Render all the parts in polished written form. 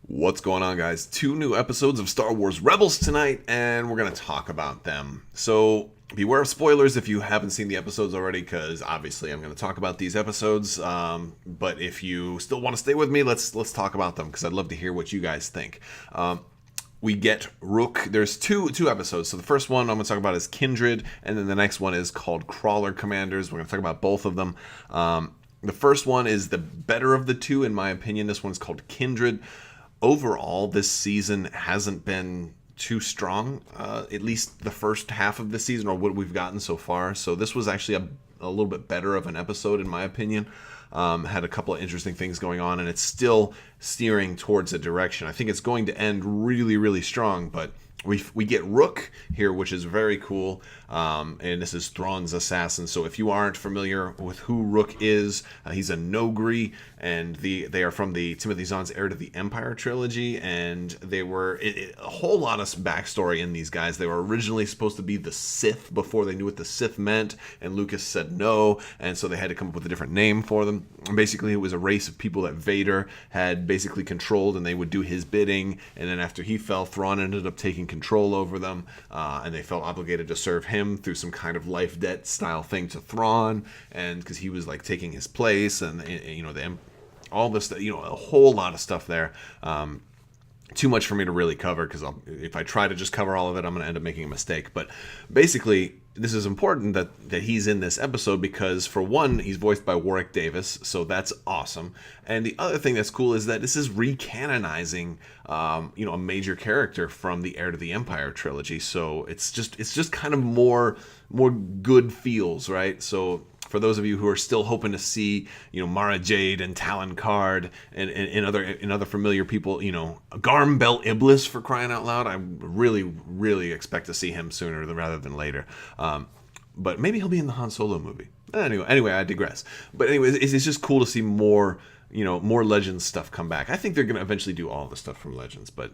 What's going on, guys? Two new episodes of Star Wars Rebels tonight, and we're going to talk about them. So, beware of spoilers if you haven't seen the episodes already, because obviously I'm going to talk about these episodes. But if you still want to stay with me, let's talk about them, because I'd love to hear what you guys think. We get Rook. There's two episodes. So the first one I'm going to talk about is Kindred, and then the next one is called Crawler Commanders. We're going to talk about both of them. The first one is the better of the two, in my opinion. This one's called Kindred. Overall, this season hasn't been too strong, at least the first half of the season, or what we've gotten so far. So this was actually a little bit better of an episode, in my opinion. Had a couple of interesting things going on, and it's still steering towards a direction. I think it's going to end really, really strong, but we get Rook here, which is very cool, and this is Thrawn's assassin. So if you aren't familiar with who Rook is, he's a Nogri, and they are from the Timothy Zahn's Heir to the Empire trilogy, and they were a whole lot of backstory in these guys. They were originally supposed to be the Sith before they knew what the Sith meant, and Lucas said no, and so they had to come up with a different name for them. And basically, it was a race of people that Vader had basically controlled, and they would do his bidding, and then after he fell, Thrawn ended up taking control over them, and they felt obligated to serve him through some kind of life debt style thing to Thrawn, and because he was like taking his place, and all this, a whole lot of stuff there. Too much for me to really cover, because if I try to just cover all of it, I'm going to end up making a mistake. But basically, this is important that he's in this episode because, for one, he's voiced by Warwick Davis, so that's awesome. And the other thing that's cool is that this is recanonizing, a major character from the Heir to the Empire trilogy. So it's just kind of more good feels, right? So for those of you who are still hoping to see, Mara Jade and Talon Card and other familiar people, Garm Bel Iblis, for crying out loud, I really, really expect to see him sooner rather than later. But maybe he'll be in the Han Solo movie. Anyway, I digress. But anyway, it's just cool to see more Legends stuff come back. I think they're going to eventually do all the stuff from Legends, but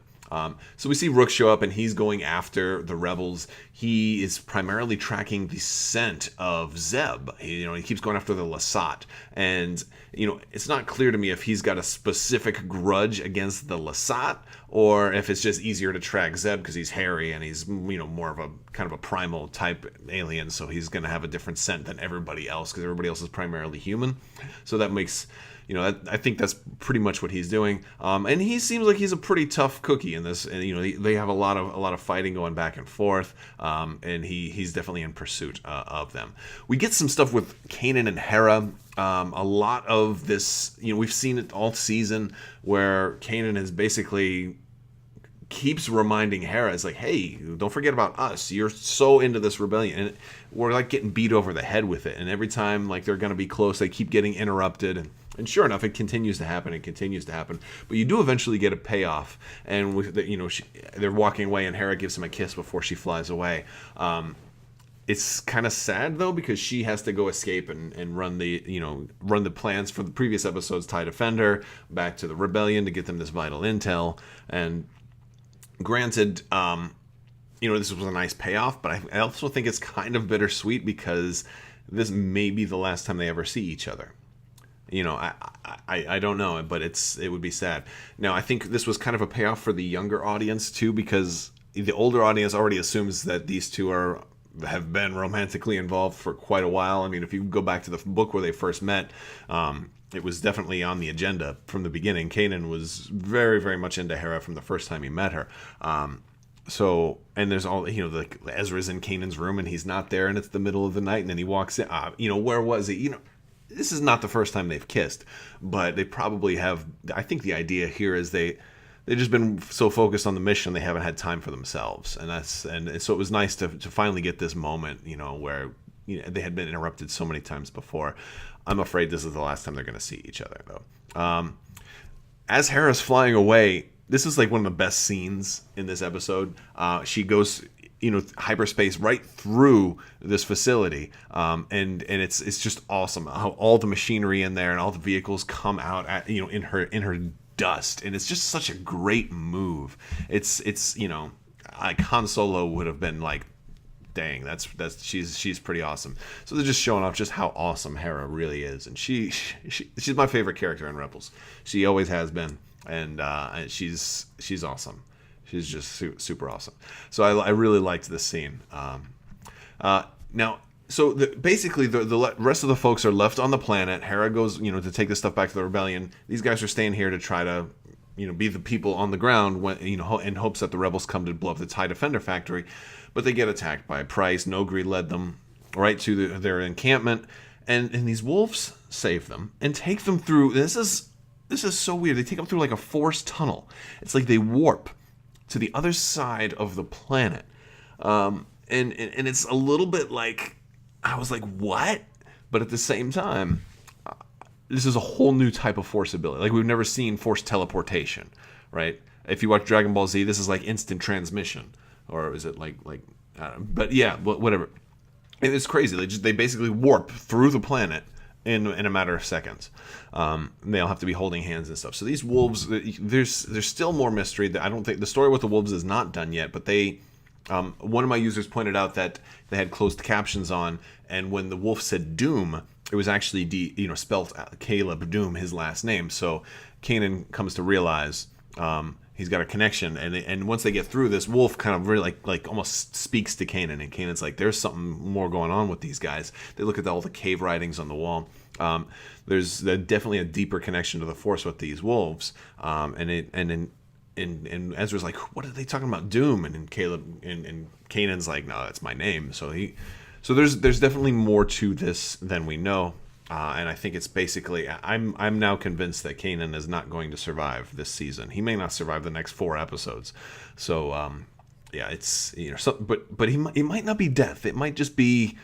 so we see Rook show up, and he's going after the rebels. He is primarily tracking the scent of Zeb. He keeps going after the Lasat, and it's not clear to me if he's got a specific grudge against the Lasat, or if it's just easier to track Zeb because he's hairy and he's more of a kind of a primal type alien, so he's going to have a different scent than everybody else because everybody else is primarily human. So that makes I think that's pretty much what he's doing. And he seems like he's a pretty tough cookie in this. And they have a lot of fighting going back and forth. And he's definitely in pursuit of them. We get some stuff with Kanan and Hera. A lot of this, we've seen it all season, where Kanan is basically keeps reminding Hera, it's like, hey, don't forget about us. You're so into this rebellion, and we're like getting beat over the head with it. And every time like they're going to be close, they keep getting interrupted, and sure enough, it continues to happen and continues to happen. But you do eventually get a payoff, and with they're walking away, and Hera gives him a kiss before she flies away. It's kind of sad though, because she has to go escape and run the plans for the previous episode's TIE Defender back to the rebellion to get them this vital intel. And granted, this was a nice payoff, but I also think it's kind of bittersweet because this may be the last time they ever see each other. I don't know, but it would be sad. Now, I think this was kind of a payoff for the younger audience too, because the older audience already assumes that these two have been romantically involved for quite a while. I mean, if you go back to the book where they first met, it was definitely on the agenda from the beginning. Kanan was very, very much into Hera from the first time he met her. And there's all, like Ezra's in Kanan's room and he's not there, and it's the middle of the night, and then he walks in. Where was he? This is not the first time they've kissed, but they probably have. I think the idea here is they've just been so focused on the mission they haven't had time for themselves, and so it was nice to finally get this moment, where they had been interrupted so many times before. I'm afraid this is the last time they're going to see each other, though. As Hera's flying away, this is like one of the best scenes in this episode. She goes, hyperspace right through this facility, and it's just awesome how all the machinery in there and all the vehicles come out at, in her dust, and it's just such a great move. It's like Han Solo would have been like, dang, she's pretty awesome. So they're just showing off just how awesome Hera really is, and she's my favorite character in Rebels. She always has been. and she's awesome. She's just super awesome. So I really liked this scene. Now, so basically the rest of the folks are left on the planet. Hera goes, to take this stuff back to the rebellion. These guys are staying here to try to, be the people on the ground when, in hopes that the rebels come to blow up the TIE Defender factory. But they get attacked by Price. Nogri led them right to their encampment, and these wolves save them and take them through. This is so weird. They take them through like a forced tunnel. It's like they warp to the other side of the planet, and it's a little bit like, I was like, what? But at the same time, this is a whole new type of force ability. Like, we've never seen force teleportation, right? If you watch Dragon Ball Z, this is like instant transmission, or is it like I don't know. But yeah, whatever. It's crazy. They basically warp through the planet in a matter of seconds. They all have to be holding hands and stuff. So these wolves, there's still more mystery. I don't think the story with the wolves is not done yet, but one of my users pointed out that they had closed captions on, and when the wolf said Doom, it was actually spelled Caleb Doom, his last name. So Kanan comes to realize he's got a connection, and once they get through, this wolf kind of really like almost speaks to Kanan, and Kanan's like, there's something more going on with these guys. They look at all the cave writings on the wall. There's definitely a deeper connection to the Force with these wolves, and Ezra's like, what are they talking about, Doom? And then Caleb and Kanan's like, no, that's my name. So there's definitely more to this than we know. And I think it's basically, I'm now convinced that Kanan is not going to survive this season. He may not survive the next 4 episodes. So yeah, it's but he might not be death. It might just be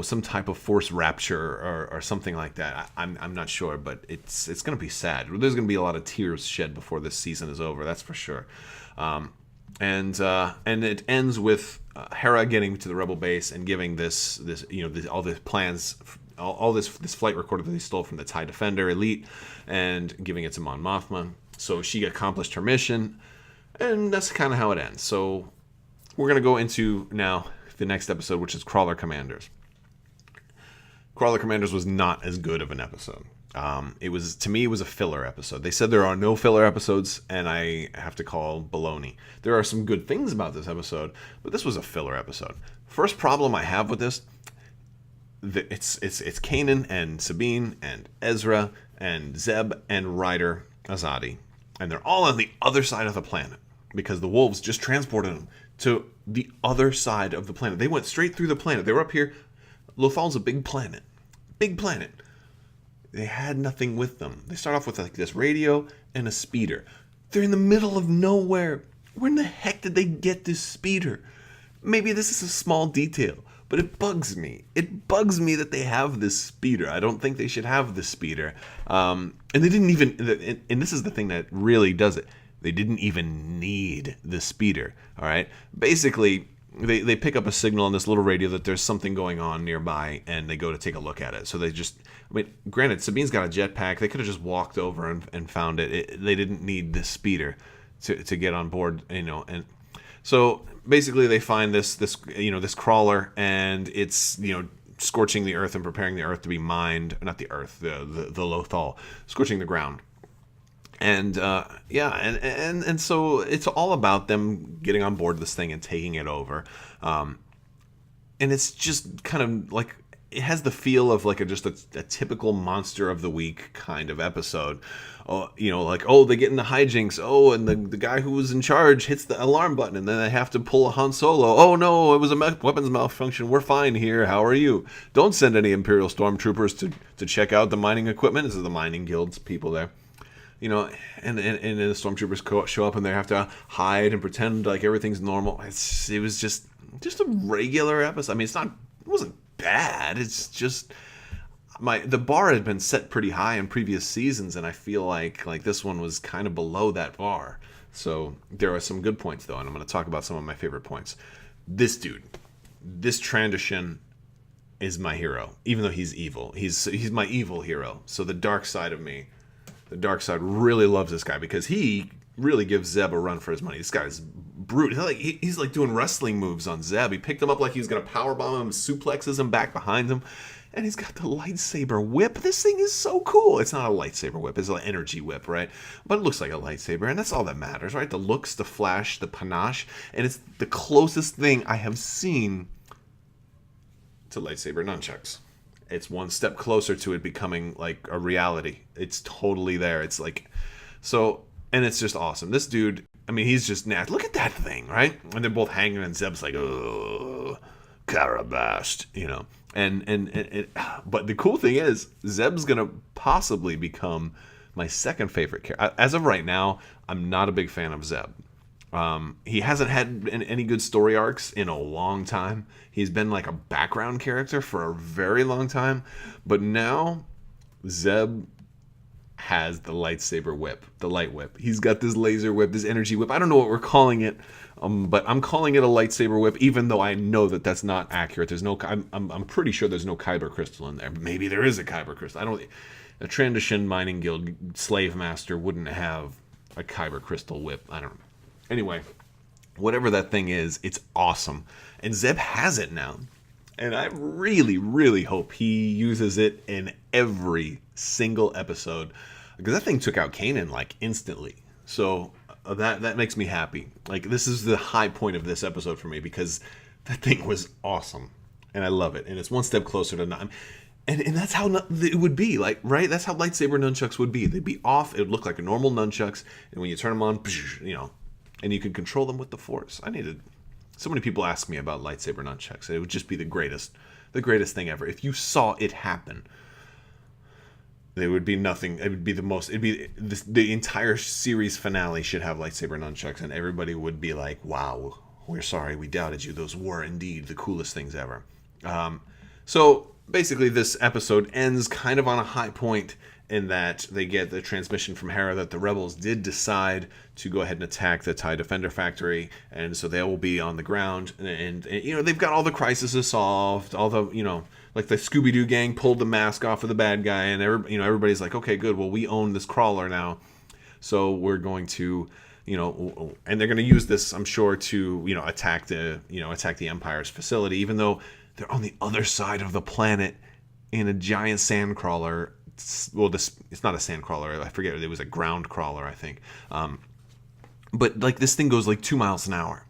some type of force rapture or something like that. I'm not sure, but it's going to be sad. There's going to be a lot of tears shed before this season is over. That's for sure. And it ends with Hera getting to the rebel base and giving all the plans. All this flight recorder that they stole from the TIE Defender Elite, and giving it to Mon Mothma. So she accomplished her mission, and that's kind of how it ends. So we're going to go into now the next episode, which is Crawler Commanders. Crawler Commanders was not as good of an episode. It was a filler episode. They said there are no filler episodes, and I have to call baloney. There are some good things about this episode, but this was a filler episode. First problem I have with this, it's Kanan and Sabine and Ezra and Zeb and Ryder Azadi, and they're all on the other side of the planet because the wolves just transported them to the other side of the planet. They went straight through the planet. They were up here. Lothal's a big planet. They had nothing with them. They start off with like this radio and a speeder. They're in the middle of nowhere. Where in the heck did they get this speeder? Maybe this is a small detail, but it bugs me. It bugs me that they have this speeder. I don't think they should have this speeder. And they didn't even, and this is the thing that really does it, they didn't even need the speeder, all right? Basically, they pick up a signal on this little radio that there's something going on nearby, and they go to take a look at it. So they just, granted, Sabine's got a jetpack. They could have just walked over and found it. They didn't need this speeder to get on board, and so basically they find this crawler, and it's scorching the earth and preparing the earth to be mined. Not the earth, the Lothal, scorching the ground. And and so it's all about them getting on board this thing and taking it over. And it's just kind of like, it has the feel of like just a typical Monster of the Week kind of episode. They get into hijinks. And the guy who was in charge hits the alarm button, and then they have to pull a Han Solo. Oh no, it was a weapons malfunction. We're fine here. How are you? Don't send any Imperial stormtroopers to check out the mining equipment. This is the mining guild's people there. And the stormtroopers show up, and they have to hide and pretend like everything's normal. It was just a regular episode. It wasn't bad. It's just the bar had been set pretty high in previous seasons, and I feel like this one was kind of below that bar. So there are some good points though, and I'm going to talk about some of my favorite points. This dude, this Trandoshan, is my hero, even though he's evil. He's my evil hero. So the dark side of me. The dark side really loves this guy because he really gives Zeb a run for his money. This guy's brutal. He's like doing wrestling moves on Zeb. He picked him up like he was going to powerbomb him, suplexes him back behind him. And he's got the lightsaber whip. This thing is so cool. It's not a lightsaber whip. It's an energy whip, right? But it looks like a lightsaber, and that's all that matters, right? The looks, the flash, the panache. And it's the closest thing I have seen to lightsaber nunchucks. It's one step closer to it becoming like a reality. It's totally there. It's like, so, and it's just awesome. This dude, I mean, he's just nasty. Look at that thing, right? And they're both hanging, and Zeb's like, oh, Carabast, you know. But the cool thing is, Zeb's gonna possibly become my second favorite character. As of right now, I'm not a big fan of Zeb. He hasn't had any good story arcs in a long time. He's been like a background character for a very long time. But now, Zeb has the lightsaber whip, the light whip. He's got this laser whip, this energy whip. I don't know what we're calling it, but I'm calling it a lightsaber whip, even though I know that that's not accurate. There's no, I'm pretty sure there's no kyber crystal in there. Maybe there is a kyber crystal. I don't. A Trandoshan Mining Guild slave master wouldn't have a kyber crystal whip. I don't know. Anyway, whatever that thing is, it's awesome. And Zeb has it now. And I really, really hope he uses it in every single episode. Because that thing took out Kanan, like, instantly. So that makes me happy. Like, this is the high point of this episode for me, because that thing was awesome. And I love it. And it's one step closer to 9. And that's how it would be, like, right? That's how lightsaber nunchucks would be. They'd be off. It would look like a normal nunchucks. And when you turn them on, you know, and you can control them with the Force. So many people ask me about lightsaber nunchucks. It would just be the greatest thing ever. If you saw it happen, there would be nothing. It would be the most. It'd be the entire series finale should have lightsaber nunchucks, and everybody would be like, "Wow, we're sorry, we doubted you. Those were indeed the coolest things ever." So basically, this episode ends kind of on a high point, in that they get the transmission from Hera that the rebels did decide to go ahead and attack the TIE Defender factory, and so they will be on the ground, and you know, they've got all the crises solved, all the, you know, like the Scooby-Doo gang pulled the mask off of the bad guy, and everybody's like, okay, good, well, we own this crawler now, so we're going to, you know, and they're going to use this, I'm sure, to, you know, attack the Empire's facility, even though they're on the other side of the planet in a giant sand crawler. Well, it's not a sand crawler. I forget. It was a ground crawler, I think. But like, this thing goes like 2 miles an hour.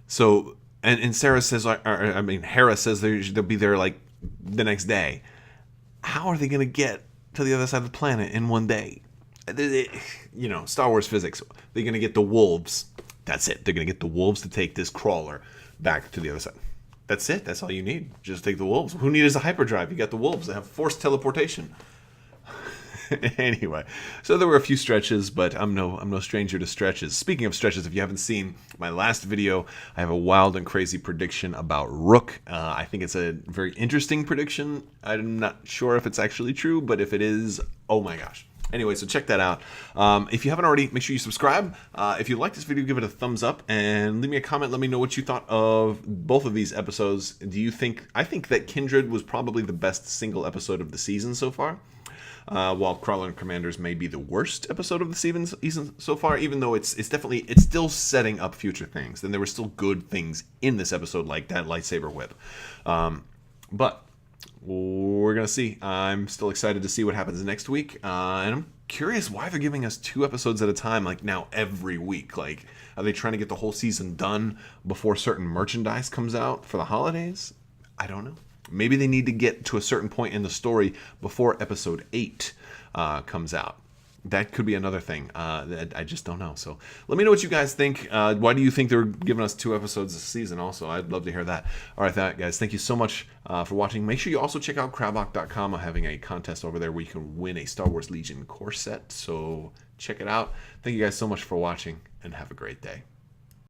So, and Sarah says, Hera says they'll be there like the next day. How are they going to get to the other side of the planet in one day? You know, Star Wars physics. They're going to get the wolves. That's it. They're going to get the wolves to take this crawler back to the other side. That's it. That's all you need. Just take the wolves. Who needs a hyperdrive? You got the wolves. They have forced teleportation. Anyway, so there were a few stretches, but I'm no stranger to stretches. Speaking of stretches, if you haven't seen my last video, I have a wild and crazy prediction about Rook. I think it's a very interesting prediction. I'm not sure if it's actually true, but if it is, oh my gosh. Anyway, so check that out. If you haven't already, make sure you subscribe. If you like this video, give it a thumbs up and leave me a comment. Let me know what you thought of both of these episodes. I think that Kindred was probably the best single episode of the season so far. While Crawler and Commanders may be the worst episode of the season so far, even though it's still setting up future things. And there were still good things in this episode, like that lightsaber whip. But we're going to see. I'm still excited to see what happens next week. And I'm curious why they're giving us 2 episodes at a time, like now every week. Like, are they trying to get the whole season done before certain merchandise comes out for the holidays? I don't know. Maybe they need to get to a certain point in the story before episode 8 comes out. That could be another thing. I just don't know. So let me know what you guys think. Why do you think they're giving us 2 episodes this season also? I'd love to hear that. All right, guys. Thank you so much for watching. Make sure you also check out Crabbok.com. I'm having a contest over there where you can win a Star Wars Legion core set. So check it out. Thank you guys so much for watching, and have a great day.